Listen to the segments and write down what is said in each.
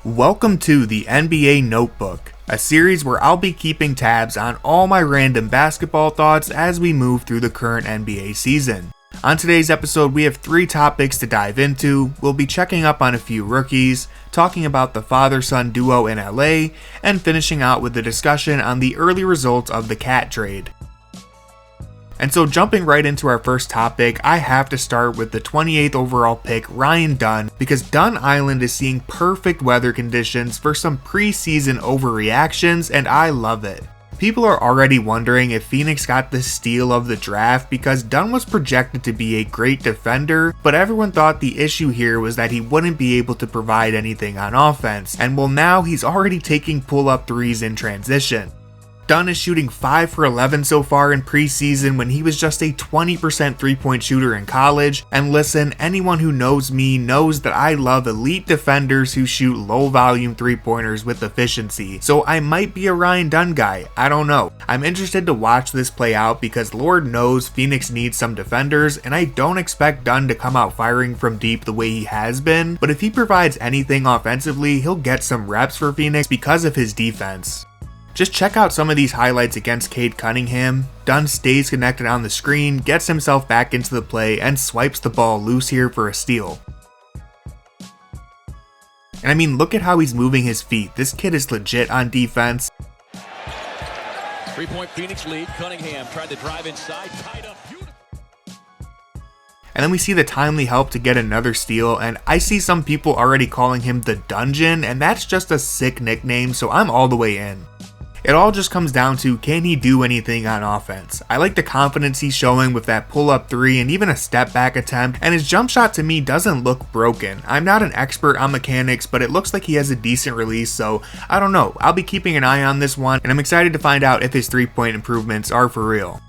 Welcome to the NBA Notebook, a series where I'll be keeping tabs on all my random basketball thoughts as we move through the current NBA season. On today's episode, we have 3 topics to dive into. We'll be checking up on a few rookies, talking about the father-son duo in LA, and finishing out with a discussion on the early results of the Cat trade. And so jumping right into our first topic, I have to start with the 28th overall pick, Ryan Dunn, because Dunn Island is seeing perfect weather conditions for some preseason overreactions, and I love it. People are already wondering if Phoenix got the steal of the draft because Dunn was projected to be a great defender, but everyone thought the issue here was that he wouldn't be able to provide anything on offense, and well, now he's already taking pull-up threes in transition. Dunn is shooting 5 for 11 so far in preseason when he was just a 20% three-point shooter in college, and listen, anyone who knows me knows that I love elite defenders who shoot low-volume three-pointers with efficiency, so I might be a Ryan Dunn guy, I don't know. I'm interested to watch this play out because Lord knows Phoenix needs some defenders, and I don't expect Dunn to come out firing from deep the way he has been, but if he provides anything offensively, he'll get some reps for Phoenix because of his defense. Just check out some of these highlights against Cade Cunningham. Dunn stays connected on the screen, gets himself back into the play, and swipes the ball loose here for a steal. And I mean, look at how he's moving his feet. This kid is legit on defense. 3-point Phoenix lead. Cunningham tried to drive inside, tied up. And then we see the timely help to get another steal, and I see some people already calling him the Dungeon, and that's just a sick nickname, so I'm all the way in. It all just comes down to, can he do anything on offense? I like the confidence he's showing with that pull-up 3 and even a step-back attempt, and his jump shot to me doesn't look broken. I'm not an expert on mechanics, but it looks like he has a decent release, so I don't know. I'll be keeping an eye on this one, and I'm excited to find out if his 3-point improvements are for real.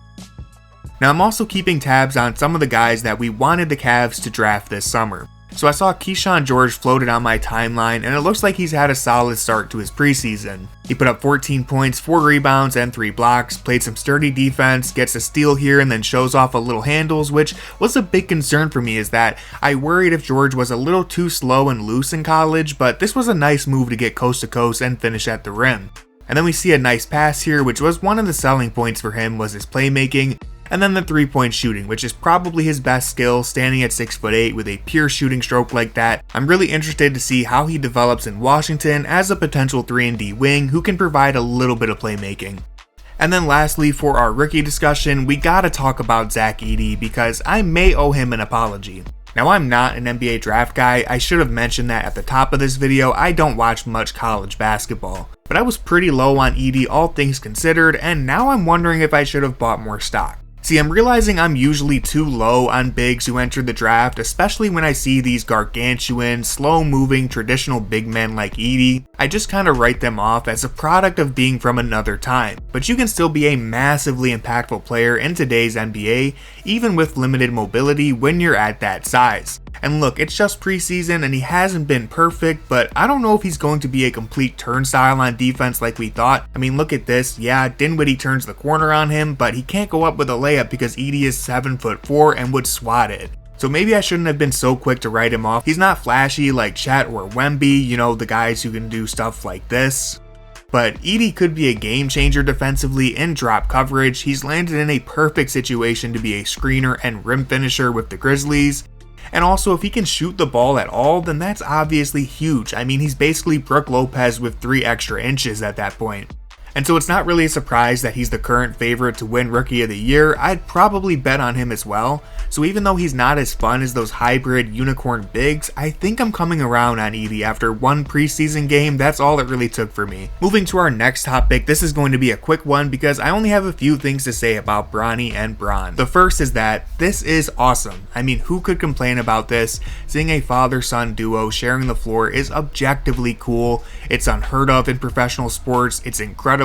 Now I'm also keeping tabs on some of the guys that we wanted the Cavs to draft this summer. So I saw Kyshawn George floated on my timeline, and it looks like he's had a solid start to his preseason. He put up 14 points, 4 rebounds, and 3 blocks, played some sturdy defense, gets a steal here, and then shows off a little handles, which was a big concern for me, is that I worried if George was a little too slow and loose in college, but this was a nice move to get coast to coast and finish at the rim. And then we see a nice pass here, which was one of the selling points for him was his playmaking. And then the 3-point shooting, which is probably his best skill, standing at 6'8" with a pure shooting stroke like that. I'm really interested to see how he develops in Washington as a potential 3-and-D wing who can provide a little bit of playmaking. And then lastly, for our rookie discussion, we gotta talk about Zach Edey because I may owe him an apology. Now I'm not an NBA draft guy, I should have mentioned that at the top of this video. I don't watch much college basketball, but I was pretty low on Edey all things considered, and now I'm wondering if I should have bought more stock. See, I'm realizing I'm usually too low on bigs who enter the draft, especially when I see these gargantuan, slow-moving, traditional big men like Edey. I just kind of write them off as a product of being from another time. But you can still be a massively impactful player in today's NBA, even with limited mobility when you're at that size. And look, it's just preseason and he hasn't been perfect, but I don't know if he's going to be a complete turnstile on defense like we thought. I mean, look at this. Yeah, Dinwiddie turns the corner on him, but he can't go up with a layup because Edey is 7'4" and would swat it. So maybe I shouldn't have been so quick to write him off. He's not flashy like Chet or Wemby, you know, the guys who can do stuff like this. But Edey could be a game changer defensively in drop coverage. He's landed in a perfect situation to be a screener and rim finisher with the Grizzlies. And also, if he can shoot the ball at all, then that's obviously huge. I mean, he's basically Brook Lopez with 3 extra inches at that point. And so it's not really a surprise that he's the current favorite to win Rookie of the Year. I'd probably bet on him as well. So even though he's not as fun as those hybrid unicorn bigs, I think I'm coming around on Edey after one preseason game. That's all it really took for me. Moving to our next topic, this is going to be a quick one because I only have a few things to say about Bronny and Bron. The first is that this is awesome. I mean, who could complain about this? Seeing a father-son duo sharing the floor is objectively cool. It's unheard of in professional sports. It's incredible.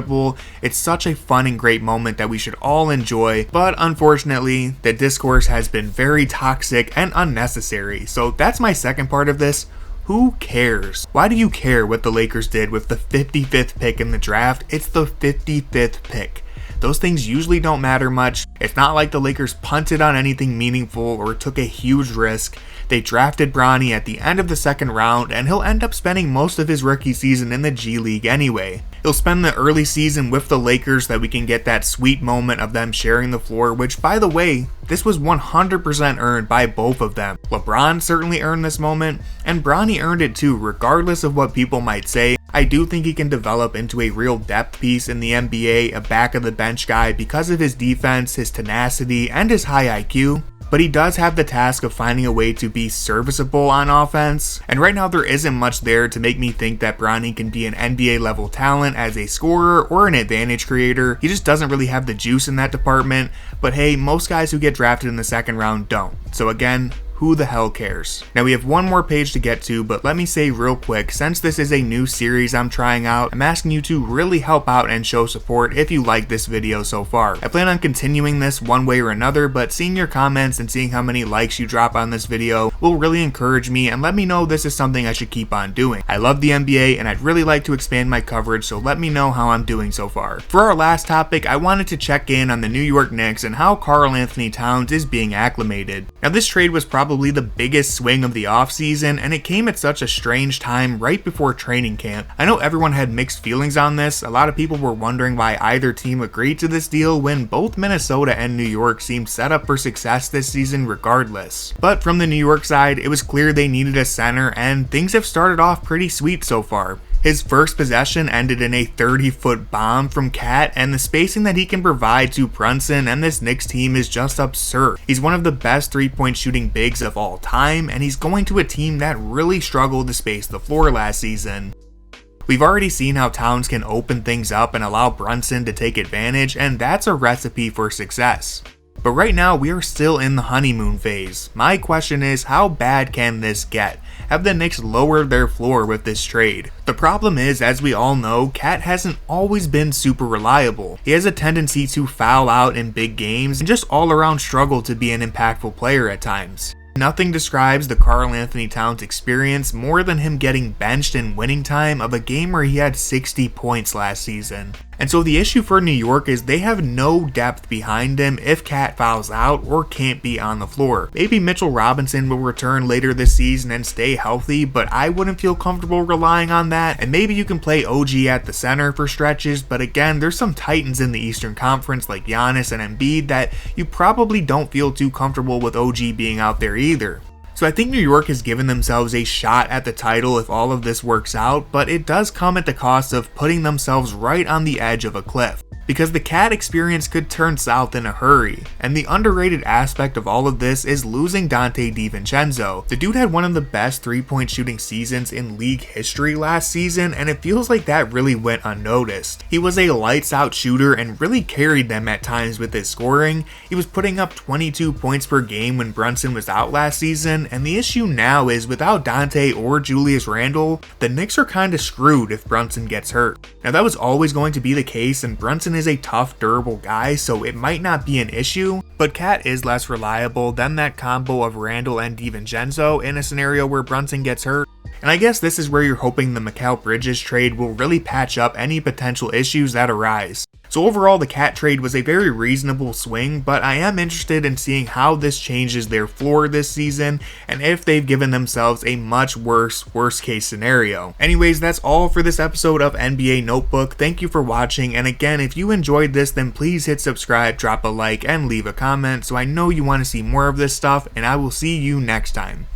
It's such a fun and great moment that we should all enjoy, but unfortunately, the discourse has been very toxic and unnecessary. So that's my second part of this. Who cares? Why do you care what the Lakers did with the 55th pick in the draft? It's the 55th pick. those things usually don't matter much. It's not like the Lakers punted on anything meaningful or took a huge risk. They drafted Bronny at the end of the second round, and he'll end up spending most of his rookie season in the G League anyway. He'll spend the early season with the Lakers so that we can get that sweet moment of them sharing the floor, which, by the way, this was 100% earned by both of them. LeBron certainly earned this moment, and Bronny earned it too, regardless of what people might say. I do think he can develop into a real depth piece in the NBA, a back-of-the-bench guy because of his defense, his tenacity, and his high IQ. But he does have the task of finding a way to be serviceable on offense, and right now there isn't much there to make me think that Bronny can be an NBA level talent as a scorer or an advantage creator. He just doesn't really have the juice in that department, but hey, most guys who get drafted in the second round don't. So again, who the hell cares? Now we have one more page to get to, but let me say real quick, since this is a new series I'm trying out, I'm asking you to really help out and show support if you like this video so far. I plan on continuing this one way or another, but seeing your comments and seeing how many likes you drop on this video will really encourage me and let me know this is something I should keep on doing. I love the NBA and I'd really like to expand my coverage, so let me know how I'm doing so far. For our last topic, I wanted to check in on the New York Knicks and how Karl-Anthony Towns is being acclimated. Now this trade was probably the biggest swing of the offseason, and it came at such a strange time right before training camp. I know everyone had mixed feelings on this. A lot of people were wondering why either team agreed to this deal when both Minnesota and New York seemed set up for success this season regardless. But from the New York side, it was clear they needed a center, and things have started off pretty sweet so far. His first possession ended in a 30-foot bomb from Cat, and the spacing that he can provide to Brunson and this Knicks team is just absurd. He's one of the best three-point shooting bigs of all time, and he's going to a team that really struggled to space the floor last season. We've already seen how Towns can open things up and allow Brunson to take advantage, and that's a recipe for success. But right now, we are still in the honeymoon phase. My question is, how bad can this get? Have the Knicks lowered their floor with this trade? The problem is, as we all know, Cat hasn't always been super reliable. He has a tendency to foul out in big games and just all around struggle to be an impactful player at times. Nothing describes the Karl-Anthony Towns experience more than him getting benched in winning time of a game where he had 60 points last season. And so the issue for New York is they have no depth behind him if Cat fouls out or can't be on the floor. Maybe Mitchell Robinson will return later this season and stay healthy, but I wouldn't feel comfortable relying on that. And maybe you can play OG at the center for stretches, but again, there's some titans in the Eastern Conference like Giannis and Embiid that you probably don't feel too comfortable with OG being out there either. So I think New York has given themselves a shot at the title if all of this works out, but it does come at the cost of putting themselves right on the edge of a cliff. Because the Cat experience could turn south in a hurry, and the underrated aspect of all of this is losing Donte DiVincenzo. The dude had one of the best three-point shooting seasons in league history last season, and it feels like that really went unnoticed. He was a lights-out shooter and really carried them at times with his scoring. He was putting up 22 points per game when Brunson was out last season, and the issue now is without Donte or Julius Randle, the Knicks are kinda screwed if Brunson gets hurt. Now that was always going to be the case, and Brunson is a tough, durable guy, so it might not be an issue, but Cat is less reliable than that combo of Randle and DiVincenzo in a scenario where Brunson gets hurt. And I guess this is where you're hoping the Mikal Bridges trade will really patch up any potential issues that arise. So overall, the Cat trade was a very reasonable swing, but I am interested in seeing how this changes their floor this season and if they've given themselves a much worst case scenario. Anyways, that's all for this episode of NBA Notebook. Thank you for watching, and again, if you enjoyed this, then please hit subscribe, drop a like, and leave a comment so I know you want to see more of this stuff, and I will see you next time.